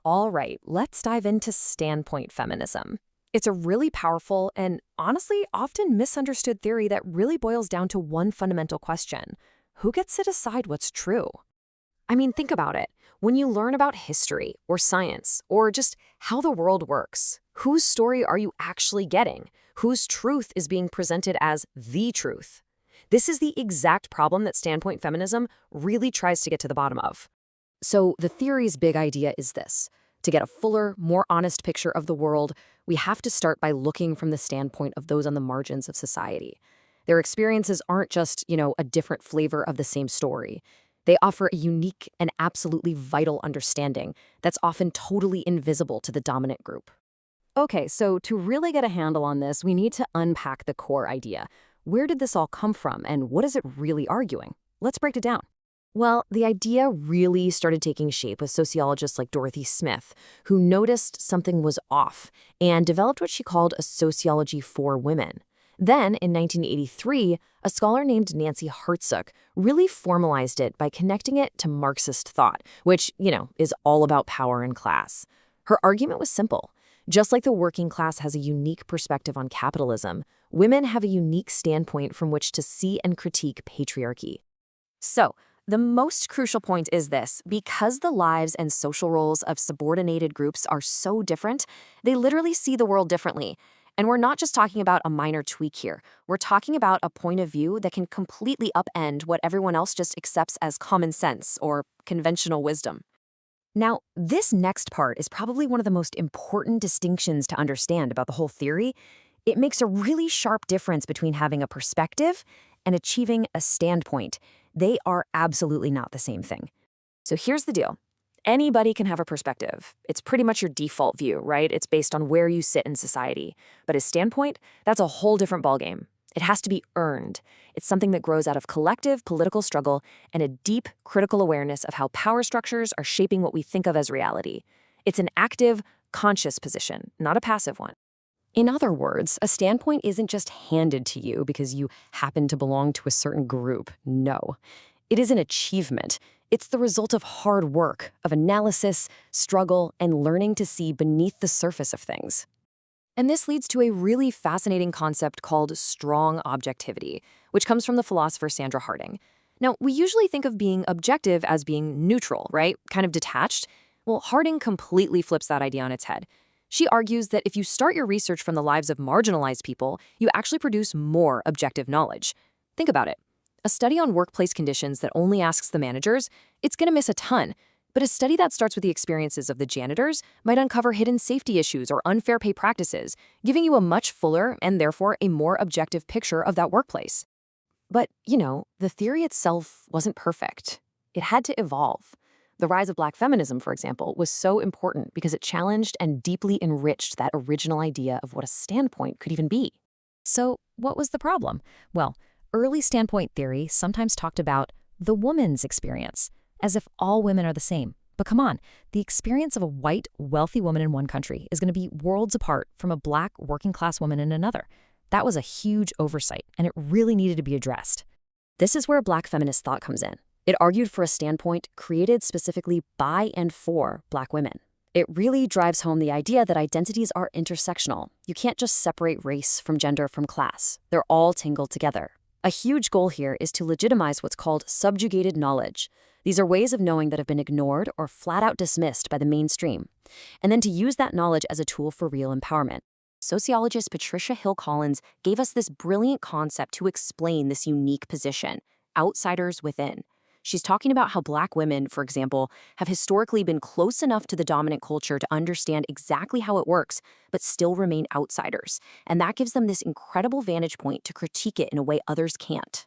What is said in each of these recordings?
All right, let's dive into standpoint feminism. It's a really powerful and honestly often misunderstood theory that really boils down to one fundamental question. Who gets to decide what's true? I mean, think about it. When you learn about history or science or just how the world works, whose story are you actually getting? Whose truth is being presented as the truth? This is the exact problem that standpoint feminism really tries to get to the bottom of. So the theory's big idea is this. To get a fuller, more honest picture of the world, we have to start by looking from the standpoint of those on the margins of society. Their experiences aren't just, a different flavor of the same story. They offer a unique and absolutely vital understanding that's often totally invisible to the dominant group. Okay, so to really get a handle on this, we need to unpack the core idea. Where did this all come from, and what is it really arguing? Let's break it down. Well, the idea really started taking shape with sociologists like Dorothy Smith, who noticed something was off and developed what she called a sociology for women. Then, in 1983, a scholar named Nancy Hartsook really formalized it by connecting it to Marxist thought, which, is all about power and class. Her argument was simple. Just like the working class has a unique perspective on capitalism, women have a unique standpoint from which to see and critique patriarchy. So, the most crucial point is this. Because the lives and social roles of subordinated groups are so different, they literally see the world differently. And we're not just talking about a minor tweak here. We're talking about a point of view that can completely upend what everyone else just accepts as common sense or conventional wisdom. Now, this next part is probably one of the most important distinctions to understand about the whole theory. It makes a really sharp difference between having a perspective and achieving a standpoint. They are absolutely not the same thing. So here's the deal. Anybody can have a perspective. It's pretty much your default view, right? It's based on where you sit in society. But a standpoint, that's a whole different ballgame. It has to be earned. It's something that grows out of collective political struggle and a deep critical awareness of how power structures are shaping what we think of as reality. It's an active, conscious position, not a passive one. In other words, a standpoint isn't just handed to you because you happen to belong to a certain group. No. It is an achievement. It's the result of hard work, of analysis, struggle, and learning to see beneath the surface of things. And this leads to a really fascinating concept called strong objectivity, which comes from the philosopher Sandra Harding. Now, we usually think of being objective as being neutral, right? Kind of detached. Well, Harding completely flips that idea on its head. She argues that if you start your research from the lives of marginalized people, you actually produce more objective knowledge. Think about it. A study on workplace conditions that only asks the managers, it's going to miss a ton. But a study that starts with the experiences of the janitors might uncover hidden safety issues or unfair pay practices, giving you a much fuller and therefore a more objective picture of that workplace. But, the theory itself wasn't perfect. It had to evolve. The rise of Black feminism, for example, was so important because it challenged and deeply enriched that original idea of what a standpoint could even be. So, what was the problem? Well, early standpoint theory sometimes talked about the woman's experience, as if all women are the same. But come on, the experience of a white, wealthy woman in one country is going to be worlds apart from a Black, working-class woman in another. That was a huge oversight, and it really needed to be addressed. This is where Black feminist thought comes in. It argued for a standpoint created specifically by and for Black women. It really drives home the idea that identities are intersectional. You can't just separate race from gender from class. They're all tangled together. A huge goal here is to legitimize what's called subjugated knowledge. These are ways of knowing that have been ignored or flat out dismissed by the mainstream, and then to use that knowledge as a tool for real empowerment. Sociologist Patricia Hill Collins gave us this brilliant concept to explain this unique position, outsiders within. She's talking about how Black women, for example, have historically been close enough to the dominant culture to understand exactly how it works, but still remain outsiders. And that gives them this incredible vantage point to critique it in a way others can't.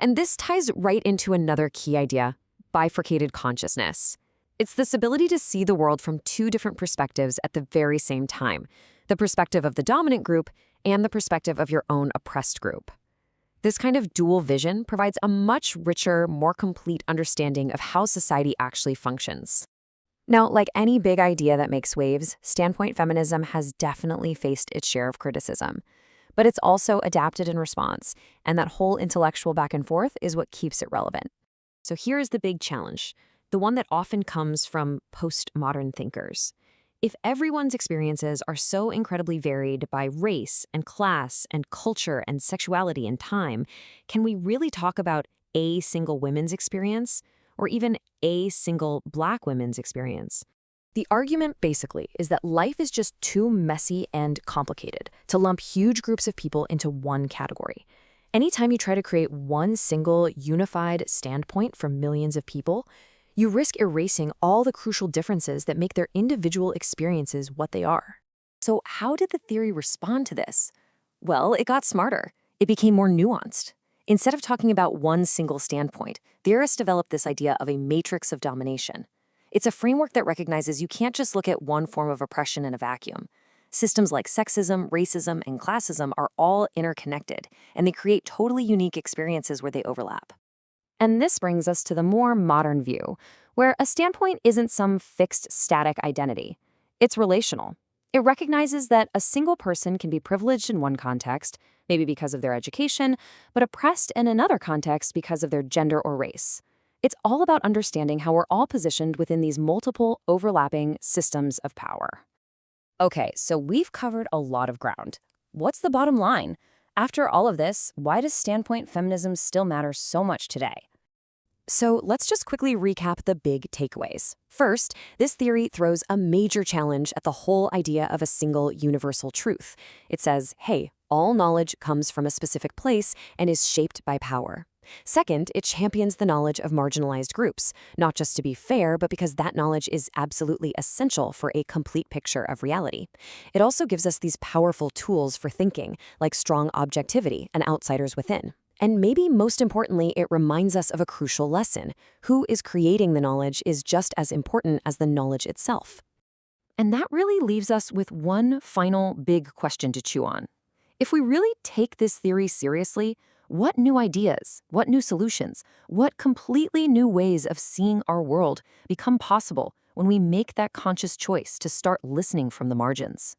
And this ties right into another key idea, bifurcated consciousness. It's this ability to see the world from two different perspectives at the very same time, the perspective of the dominant group and the perspective of your own oppressed group. This kind of dual vision provides a much richer, more complete understanding of how society actually functions. Now, like any big idea that makes waves, standpoint feminism has definitely faced its share of criticism. But it's also adapted in response, and that whole intellectual back and forth is what keeps it relevant. So here's the big challenge. the one that often comes from postmodern thinkers. If everyone's experiences are so incredibly varied by race and class and culture and sexuality and time, can we really talk about a single women's experience or even a single Black women's experience? The argument basically is that life is just too messy and complicated to lump huge groups of people into one category. Anytime you try to create one single unified standpoint for millions of people, you risk erasing all the crucial differences that make their individual experiences what they are. So how did the theory respond to this? Well, it got smarter. It became more nuanced. Instead of talking about one single standpoint, theorists developed this idea of a matrix of domination. It's a framework that recognizes you can't just look at one form of oppression in a vacuum. Systems like sexism, racism, and classism are all interconnected, and they create totally unique experiences where they overlap. And this brings us to the more modern view, where a standpoint isn't some fixed, static identity. It's relational. It recognizes that a single person can be privileged in one context, maybe because of their education, but oppressed in another context because of their gender or race. It's all about understanding how we're all positioned within these multiple, overlapping systems of power. Okay, so we've covered a lot of ground. What's the bottom line? After all of this, why does standpoint feminism still matter so much today? So let's just quickly recap the big takeaways. First, this theory throws a major challenge at the whole idea of a single universal truth. It says, hey, all knowledge comes from a specific place and is shaped by power. Second, it champions the knowledge of marginalized groups, not just to be fair, but because that knowledge is absolutely essential for a complete picture of reality. It also gives us these powerful tools for thinking, like strong objectivity and outsiders within. And maybe most importantly, it reminds us of a crucial lesson. Who is creating the knowledge is just as important as the knowledge itself. And that really leaves us with one final big question to chew on. If we really take this theory seriously, what new ideas, what new solutions, what completely new ways of seeing our world become possible when we make that conscious choice to start listening from the margins?